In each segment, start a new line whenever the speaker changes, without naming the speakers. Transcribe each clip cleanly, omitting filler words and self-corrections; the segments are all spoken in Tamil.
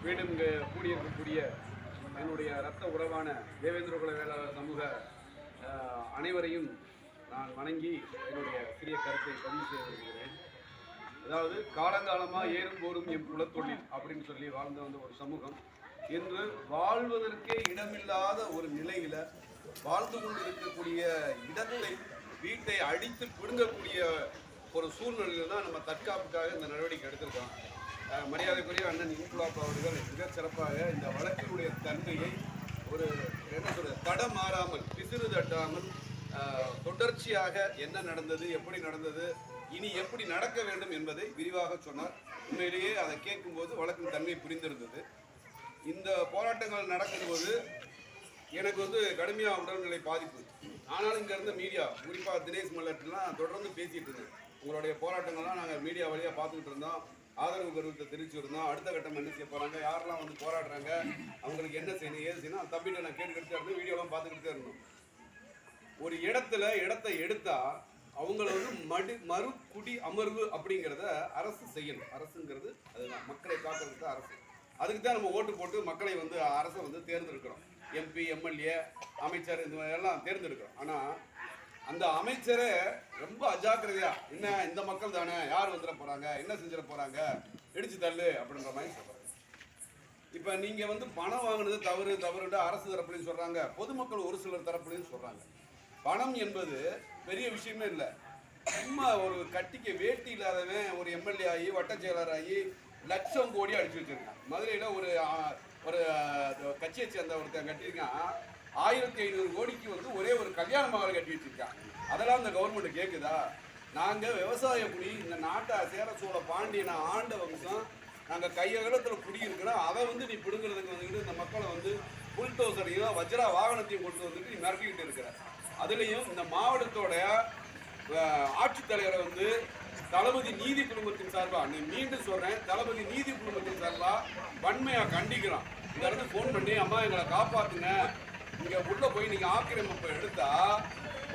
மீண்டும் இங்கே கூடியிருக்கக்கூடிய என்னுடைய இரத்த உறவான தேவேந்திர குல வேளாளர் சமூக அனைவரையும் நான் வணங்கி என்னுடைய சிறிய கருத்தை பதிவு செய்ய விரும்புகிறேன். அதாவது காலங்காலமாக ஏறும் போரும் என் குலத்தொழில் அப்படின்னு சொல்லி வாழ்ந்த வந்த ஒரு சமூகம் இன்று வாழ்வதற்கே இடமில்லாத ஒரு நிலையில வாழ்ந்து கொண்டிருக்கக்கூடிய இடத்தை வீட்டை அடித்து பிடுங்கக்கூடிய ஒரு சூழ்நிலையில தான் நம்ம தற்காப்புக்காக இந்த நடவடிக்கை எடுத்திருக்கோம். மரியாதைக்குரிய அண்ணன் இன்குலாப் அவர்கள் மிக சிறப்பாக இந்த வழக்கினுடைய தன்மையை ஒரு என்ன சொல்றது தடம் மாறாமல் பிசிறு தட்டாமல் தொடர்ச்சியாக என்ன நடந்தது, எப்படி நடந்தது, இனி எப்படி நடக்க வேண்டும் என்பதை விரிவாக சொன்னார். உண்மையிலேயே அதை கேட்கும்போது வழக்கின் தன்மை புரிந்திருந்தது. இந்த போராட்டங்கள் நடக்கும்போது எனக்கு கடுமையாக உடல்நிலை பாதிப்பு. ஆனாலும் இங்கே இருந்த மீடியா குறிப்பாக தினேஷ் மல்லட்லாம் தொடர்ந்து பேசிகிட்டு இருந்தேன். உங்களுடைய போராட்டங்கள்லாம் நாங்கள் மீடியா வழியாக பார்த்துக்கிட்டு இருந்தோம், ஆதரவு கருத்தை தெரிவிச்சுருந்தோம். அடுத்த கட்டம் என்ன செய்ய போகிறாங்க, யாரெல்லாம் போராடுறாங்க, அவங்களுக்கு என்ன செய்யணும், ஏது செய்யணும், தம்பிகிட்ட நான் கேட்டுக்கிட்டு இருந்தேன், வீடியோலாம் பார்த்துக்கிட்டு தான் இருந்தோம். ஒரு இடத்தை எடுத்தா அவங்கள மறு குடி அமர்வு அப்படிங்கிறத அரசு செய்யணும். அரசுங்கிறது அதுதான், மக்களை காக்கிறதுக்கு அரசு. அதுக்கு தான் நம்ம ஓட்டு போட்டு மக்களை அரசை தேர்ந்தெடுக்கிறோம். எம்பி, எம்எல்ஏ, அமைச்சர் இந்த மாதிரியெல்லாம் தேர்ந்தெடுக்கிறோம். ஆனால் அந்த அமைச்சரை ரொம்ப அஜாக்கிரதையா என்ன இந்த மக்கள் தானே, யார் வந்துட போகிறாங்க, என்ன செஞ்சிட போகிறாங்க, இடிச்சு தள்ளு அப்படின்ற மாதிரி சொல்கிறாங்க. இப்போ நீங்கள் பணம் வாங்கினது தவறுன்னு அரசு தரப்புலையும் சொல்கிறாங்க, பொதுமக்கள் ஒரு சிலர் தரப்புலையும் சொல்கிறாங்க. பணம் என்பது பெரிய விஷயமே இல்லை. சும்மா ஒரு கட்டிக்கு வேட்டி இல்லாதவன் ஒரு எம்எல்ஏ ஆகி வட்ட செயலர் ஆகி லட்சம் கோடி அடிச்சு வச்சிருக்கான். மதுரையில் ஒரு கட்சியை சேர்ந்த ஒருத்தன் கட்டியிருக்கான் 1500 கோடிக்கு ஒரே ஒரு கல்யாண மகள் கட்டி வச்சிருக்கான். அதெல்லாம் இந்த கவர்மெண்ட் கேட்குதா? நாங்கள் விவசாய குடி, இந்த நாட்டை சேர சோழ பாண்டியனை ஆண்ட வம்சம், நாங்கள் கையகலத்தில் குடியிருக்கிறோம். அதை நீ பிடுங்கிறதுக்கு இந்த மக்களை புல்டோசரையும் வஜ்ரா வாகனத்தையும் கொண்டு நீ மிரட்டிக்கிட்டு இருக்கிற. அதுலேயும் இந்த மாவட்டத்தோட ஆட்சித்தலைவரை தளபதி நீதி குழுமத்தின் சார்பாக, நீ மீண்டும் சொல்கிறேன், தளபதி நீதி குழுமத்தின் சார்பாக வன்மையாக கண்டிக்கிறோம். இந்த இடத்துல ஃபோன் பண்ணி, அம்மா எங்களை காப்பாற்றுங்க, இங்கே உள்ளே போய் நீங்கள் ஆக்கிரமிப்பை எடுத்தா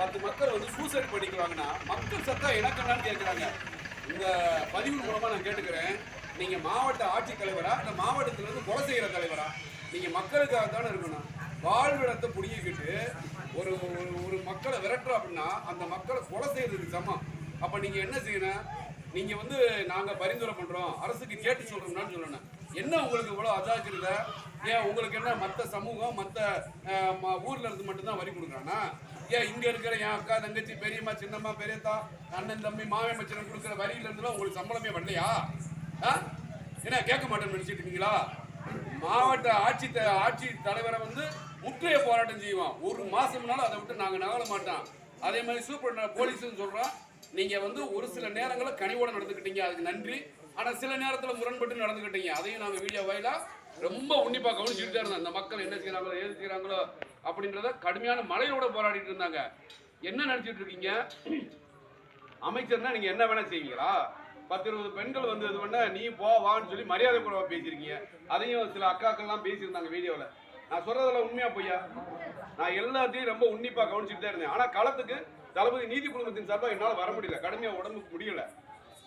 10 மக்கள் சூசைட் பண்ணிக்குவாங்கன்னா மக்கள் சத்தா எனக்கு என்னன்னு கேட்குறாங்க. இந்த பதிவு மூலமாக நான் கேட்டுக்கிறேன், நீங்கள் மாவட்ட ஆட்சித்தலைவரா இல்லை மாவட்டத்திலேருந்து கொலை செய்கிற தலைவரா? நீங்கள் மக்களுக்காக தானே இருக்கணும். வாழ்விடத்தை புடிங்கிக்கிட்டு ஒரு ஒரு மக்களை விரட்டுறோம் அப்படின்னா அந்த மக்களை கொலை செய்யறதுக்கு சமம். அப்போ நீங்கள் என்ன செய்யணும்? நீங்கள் நாங்கள் பரிந்துரை பண்ணுறோம், அரசுக்கு கேட்டு சொல்கிறோம்னான்னு சொல்லணும். என்ன உங்களுக்கு இவ்வளோ அஜாக்கிரதை? ஏன் உங்களுக்கு என்ன மற்ற சமூகம் மற்ற ஊரில் இருந்து மட்டும்தான் வரி கொடுக்குறானா? ஏன் இங்கே இருக்கிற என் அக்கா, தங்கச்சி, பெரியம்மா, சின்னம்மா, பெரியத்தா, அண்ணன், தம்பி, மாமன், மச்சன் கொடுக்குற வரியிலேருந்துலாம் உங்களுக்கு சம்பளமே வரலையா? என்ன கேட்க மாட்டேன்னு நினச்சிட்டு இருக்கீங்களா? மாவட்ட ஆட்சி தலைவரை முற்றைய போராட்டம் செய்வோம். ஒரு மாசம்னாலும் அதை விட்டு நாங்கள் நகர மாட்டோம். அதே மாதிரி சூப்பர் போலீஸ்ன்னு சொல்கிறோம். நீங்கள் ஒரு சில நேரங்களில் கனிவோடு நடந்துக்கிட்டீங்க, அதுக்கு நன்றி. ஆனால் சில நேரத்தில் முரண்பட்டு நடந்துக்கிட்டீங்க, அதையும் நாங்கள் வீடியோ வாயிலாக ரொம்ப உன்னிப்பாக கவனிச்சுட்டு இருந்தோம். இந்த மக்கள் என்ன செய்கிறாங்களோ, ஏது செய்கிறாங்களோ அப்படின்றத கடுமையான மழையோட போராடிட்டு இருந்தாங்க. என்ன நினச்சிட்டு இருக்கீங்க? அமைச்சர்னா நீங்கள் என்ன வேணால் செய்வீங்களா? 10-20 பெண்கள் இது பண்ண நீ போவான்னு சொல்லி மரியாதை கூட பேசியிருக்கீங்க. அதையும் சில அக்காக்கள்லாம் பேசியிருந்தாங்க வீடியோவில். நான் சொல்றதுல உண்மையா பொய்யா? நான் எல்லாத்தையும் ரொம்ப உன்னிப்பாக கவனிச்சுட்டு தான் இருந்தேன். ஆனால் களத்துக்கு தளபதி நீதி குழுமத்தின் சார்பாக என்னால் வர முடியல, கடுமையாக உடம்புக்கு முடியல.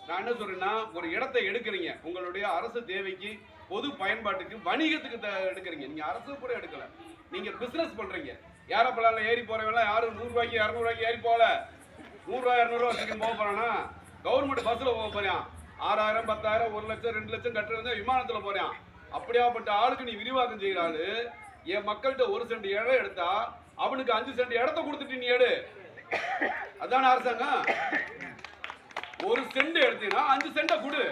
நான் என்ன சொல்றேன்னா, ஒரு இடத்தை எடுக்கிறீங்க, உங்களுடைய அரசு தேவைக்கு, பொது பயன்பாட்டுக்கு, வணிகத்துக்கு எடுக்கிறீங்க. நீங்கள் அரசு கூட எடுக்கல, நீங்கள் பிஸ்னஸ் பண்ணுறீங்க. ஏரோப்ளானில் ஏறி போகிறவங்களாம் யாரும் 100 ரூபாய்க்கு 200 ரூபாய்க்கு ஏறி போகல. 100 ரூபா 200 ரூபா வச்சுட்டு போக போகிறானா? கவர்மெண்ட் பஸ்ஸில் போக போகிறான். 6000 10,000 1 லட்சம் 2 லட்சம் கட்டுறது விமானத்தில் போகிறான். அப்படியாப்பட்ட ஆளுக்கு நீ விரிவாக்கம் செய்கிறாள். என் மக்கள்கிட்ட 1 சென்ட் இடம் எடுத்தா அவனுக்கு 5 சென்ட் இடத்த கொடுத்துட்டு நீ எடு. அதான அரசாங்கம்? 1 சென்ட் எடுத்தீங்கன்னா 5 சென்ட்டை கொடு.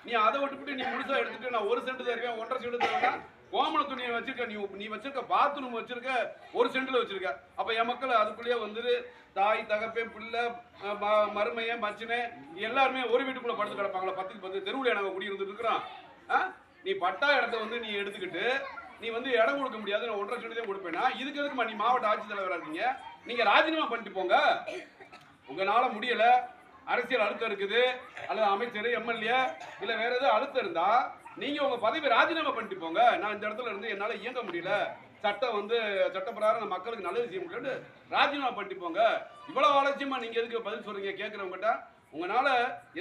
நீ அதை விட்டுவிட்டு நீ முழுசா எடுத்துட்டு நான் 1 சென்ட் தருவேன், 1.5 சென்ட் தருவேன். கோமண துணியை வச்சிருக்க, நீ வச்சிருக்க பாத்ரூம் வச்சிருக்க 1 சென்ட்ல வச்சிருக்க. அப்ப என் மக்கள் அதுக்குள்ளேயே தாய், தகப்பேன், பிள்ளை, மருமையன், மச்சனே எல்லாருமே ஒரு வீட்டுக்குள்ள படுத்து கிடப்பாங்களா? 10க்கு 10 தெருவில் நாங்கள் குடியிருந்துட்டு இருக்கிறோம். நீ பட்டா இடத்த நீ எடுத்துக்கிட்டு நீ இடம் கொடுக்க முடியாது, நான் 1.5 சென்ட் தான் கொடுப்பேன்னா இதுக்கு எதுக்குமா நீ மாவட்ட ஆட்சித்தலைவராக இருக்கீங்க? நீங்க ராஜினாமா பண்ணிட்டு போங்க. உங்களால முடியல, அரசியல் அழுத்தம் இருக்குது, அல்லது அமைச்சர், எம்எல்ஏ இல்ல வேற ஏதாவது அழுத்தம் இருந்தா நீங்க உங்க பதவி ராஜினாமா பண்ணிட்டு போங்க. நான் இந்த இடத்துல என்னால இயங்க முடியல, சட்டம் சட்டப்பிரகாரம் மக்களுக்கு நல்லது செய்ய முடியல, ராஜினாமா பண்ணிட்டு போங்க. இவ்வளவு ஆலோசியமா நீங்க எதுக்கு பதில் சொல்றீங்க? கேட்கிறவங்ககிட்ட உங்களால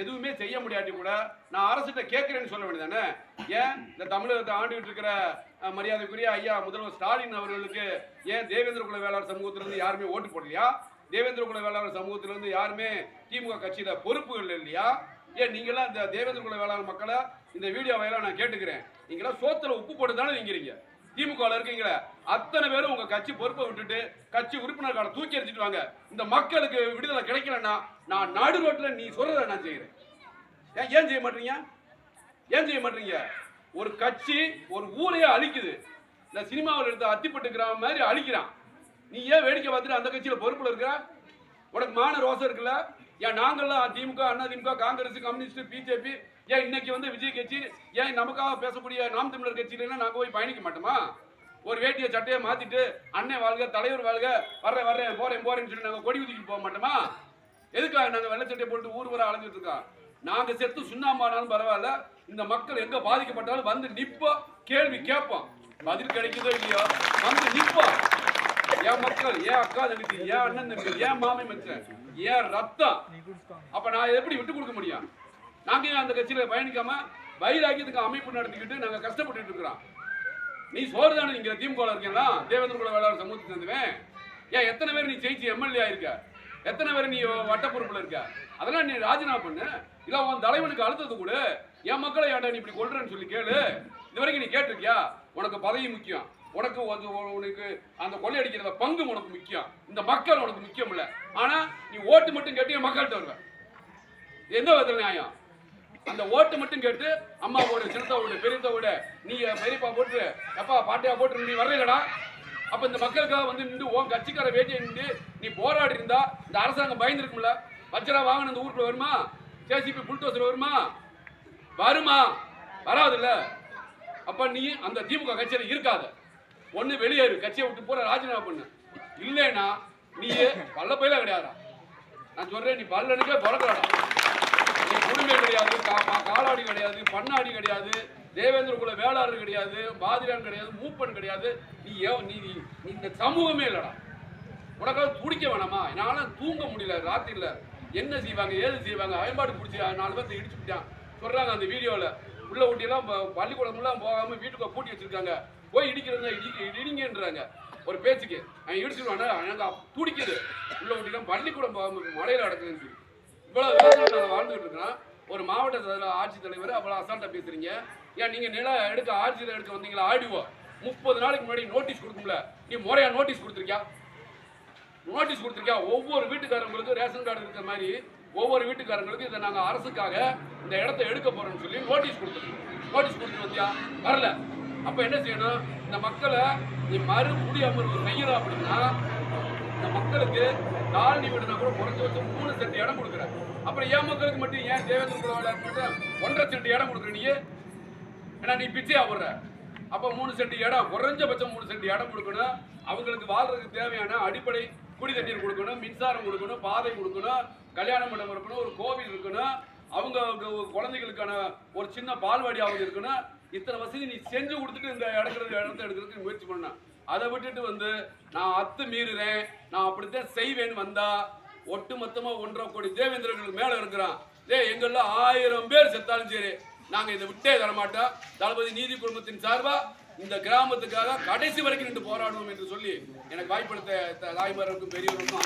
எதுவுமே செய்ய முடியாட்டி கூட நான் அரசிட்ட கேட்கிறேன்னு சொல்ல வேண்டியதானே? ஏன் இந்த தமிழகத்தை ஆண்டுகிட்டு இருக்கிற மரியாதைக்குரிய ஐயா முதல்வர் ஸ்டாலின் அவர்களுக்கு ஏன் தேவேந்திர குல வேளாளர் சமூகத்திலிருந்து யாருமே ஓட்டு போடலையா? தேவேந்திர குல வேளாளர் சமூகத்திலிருந்து யாருமே திமுக கட்சியில பொறுப்புகள் இல்லையா? ஏன் நீங்களாம் இந்த தேவேந்திர குல வேளாளர் மக்களை இந்த வீடியோவையெல்லாம் நான் கேட்டுக்கிறேன். நீங்களாம் சோத்துல உப்பு போட்டு தானே நீங்கிறீங்க. திமுக இருக்கீங்களே அத்தனை பேரும் உங்க கட்சி பொறுப்பை விட்டுட்டு கட்சி உறுப்பினர் கார்டை தூக்கி எறிஞ்சிட்டு வாங்க. இந்த மக்களுக்கு விடுதலை கிடைக்கலன்னா நான் நடு ரோட்ல நீ சொல்றத நான் செய்யறேன். ஏன் செய்ய மாட்டீங்க? ஏன் செய்ய மாட்டீங்க? ஒரு கட்சி ஒரு ஊரையே அழிக்குது. இந்த சினிமாவில் எடுத்த அத்திப்பட்டு கிராமம் மாதிரி அழிக்கிறான். நீ ஏன் வேடிக்கை பார்த்துட்டு அந்த கட்சியில பொறுப்புல இருக்கிற? உனக்கு மான ரோசம் இருக்குல்ல? ஏன் நாங்கள்லாம் திமுக, அண்ணா திமுக, காங்கிரஸ், கம்யூனிஸ்ட், பிஜேபி, ஏன் இன்னைக்கு வந்து விஜய் கட்சி, ஏன் நமக்காக பேசக்கூடிய நாம் தமிழர் கட்சியில நாங்க போய் பயணிக்க மாட்டோமா? ஒரு வேட்டியை சட்டையை மாத்திட்டு அண்ணன் வாழ்க, தலைவர் வாழ்க, வர்றேன் போறேன்னு சொல்லி நாங்க கொடி ஊதிக்கிட்டு போக மாட்டோமா? எதுக்காக நாங்க வெள்ளச்சட்டையை போட்டு ஊர் வர அலைஞ்சிட்டு இருக்கோம்? நாங்க செத்து சுண்ணாம்பானாலும் பரவாயில்ல, இந்த மக்கள் எங்க பாதிக்கப்பட்டாலும் வந்து நிப்போம், கேள்வி கேட்போம். பதில் கிடைக்குதோ இல்லையோ வந்து நிப்போம். என் மக்கள், ஏன் அக்கா தங்கச்சி, ஏன் அண்ணன் தம்பி, ஏன் மாமி மச்சன், ஏன் ரத்தம். அப்ப நான் எப்படி விட்டு கொடுக்க முடியும்? நாங்க அந்த கட்சியில பயணிக்காம வைராக்கியத்துக்கு அமைப்பு நடத்திக்கிட்டு நாங்க கஷ்டப்பட்டு இருக்கிறோம். நீ சோறு தானே நீங்க திமுக இருக்கீங்களா? தேவேந்திர குல வேளாளர் சமூகத்துக்கு சேர்ந்துவேன். ஏன் எத்தனை பேர் நீ ஜெயிச்சு எம்எல்ஏ ஆயிருக்க? எத்தனை பேர் நீ வட்ட பொறுப்புல இருக்க? அதெல்லாம் நீ ராஜினாமா பண்ணு. இல்ல உன் தலைவனுக்கு அழுத்தது கூட என் மக்களை ஏன்டா நீ இப்படி கொள்றேன்னு சொல்லி கேளு. இது வரைக்கும் நீ கேட்டிருக்கியா? உனக்கு பதவி முக்கியம், உனக்கு உனக்கு அந்த கொள்ளையடிக்கிறத பங்கு உனக்கு முக்கியம், இந்த மக்கள் உனக்கு முக்கியம் இல்ல. ஆனா நீ ஓட்டு மட்டும் கேட்டு மக்கள்கிட்ட வருவேன். எந்த விதத்துல நியாயம்? அந்த ஓட்டு மட்டும் கேட்டு அம்மாவோட சின்னத்தோட பெரியத்தோட நீ பெரியப்பா போட்டு எப்பா பாட்டியா போட்டு நீ வர்றீங்களா? அப்ப இந்த மக்களுக்காக வந்து நின்று உன் கட்சிக்கார வேட்டியை நின்று நீ போராடி இருந்தா இந்த அரசாங்கம் பயந்துருக்கும்ல? வச்சரா வாங்கின இந்த ஊருக்குள்ள வருமா? ஜேசிபி புல்டோசர் வருமா? வராதுல்ல. அப்ப நீ அந்த திமுக கட்சியில இருக்காத. ஒண்ணு வெளியேறு, கட்சியை விட்டு போற, ராஜினாமா பண்ணு. இல்லைன்னா நீ பல்ல பயில கிடையாதா? நான் சொல்றேன், நீ பல்லனுக்கே பிறக்கடா. நீ குடும்பம் கிடையாது, காலாடி கிடையாது, பண்ணாடி கிடையாது, தேவேந்திர குல வேளாளர் கிடையாது, பாதிரியான் கிடையாது, மூப்பன் கிடையாது. நீ இந்த சமூகமே இல்லடா. உனக்காக துடிக்க வேணாமா? என்னால தூங்க முடியல ராத்திரில. என்ன செய்வாங்க, ஏது செய்வாங்க? அயன்பாடு பிடிச்சி 4 பேர்த்த இடிச்சு விட்டான் சொல்றாங்க அந்த வீடியோல. உள்ள ஊட்டியெல்லாம் பள்ளிக்கூடம்லாம் போகாம வீட்டுக்கு பூட்டி வச்சிருக்காங்க. போய் இடிக்கிறதா இடிங்கன்றாங்க ஒரு பேச்சுக்கு. அவன் இடிச்சுடுவானா? எனக்கு துடிக்குது. உள்ள ஊட்டிலாம் பள்ளிக்கூடம் போகாம மழையில நடக்குதுன்னு சொல்லி இவ்வளவு நாங்கள் வாழ்ந்துகிட்டு இருக்கிறோம். ஒரு மாவட்ட ஆட்சித்தலைவர் அவ்வளவு அசால்ட்டா பேசுறீங்க. ஏன் நீங்க நிலம் எடுக்க ஆட்சியில் எடுக்க வந்தீங்களா? ஆடிவோ 30 நாளைக்கு முன்னாடி நோட்டீஸ் கொடுக்கும்ல, நீ முறையா நோட்டீஸ் கொடுத்துருக்கியா? நோட்டீஸ் கொடுத்துருக்கியா? ஒவ்வொரு வீட்டுக்காரங்களுக்கு ரேஷன் கார்டு இருக்கிற மாதிரி ஒவ்வொரு வீட்டுக்காரங்களுக்கு இதை நாங்கள் அரசுக்காக இந்த இடத்த எடுக்க போறோம்னு சொல்லி நோட்டீஸ் கொடுத்துருக்கோம். நோட்டீஸ் கொடுத்து வந்தியா? வரல. அப்ப என்ன செய்யணும்? இந்த மக்களை நீ குடியமர்வு செய்யற அப்படின்னா இந்த மக்களுக்கு காலனி வீடுனா கூட குறைஞ்ச வச்சு 3 சென்ட் இடம் கொடுக்குற. அப்புறம் ஏன் மக்களுக்கு மட்டும் ஏன் தேவேந்திர குல வேளாளர் மட்டும் 1.5 சென்ட் இடம் கொடுக்குற? நீ ஏன்னா நீ பிச்சையா போடுற. அப்ப 3 சென்ட் இடம், குறைஞ்சபட்சம் 3 சென்ட் இடம் கொடுக்கணும். அவங்களுக்கு வாழ்றதுக்கு தேவையான அடிப்படை குடி தண்ணீர் கொடுக்கணும், மின்சாரம் கொடுக்கணும், பாதை கொடுக்கணும், கல்யாண மண்டபம் இருக்கணும், ஒரு கோவில் இருக்கணும், அவங்க குழந்தைகளுக்கான ஒரு சின்ன பால்வாடியாவது இருக்கணும். இத்தனை வசதி நீ செஞ்சு கொடுத்துட்டு இந்த இடத்த எடுக்கிறதுக்கு முயற்சி பண்ண. அதை விட்டுட்டு வந்து நான் அத்துமீறுறேன், நான் அப்படித்தான் செய்வேன்னு வந்தா ஒட்டுமொத்தமா 1.5 கோடி தேவேந்திரர்களுக்கு மேல இருக்கிறான். எங்கெல்லாம் 1000 பேர் செத்தாலும் சரி நாங்க இதை விட்டே தரமாட்டோம். தளபதி நீதி குடும்பத்தின் சார்பா இந்த கிராமத்துக்காக கடைசி வரைக்கும் நின்று போராடுவோம் என்று சொல்லி எனக்கு வாய்ப்படுத்த தாய்மார்களுக்கும் பெரியவர்களுக்கும்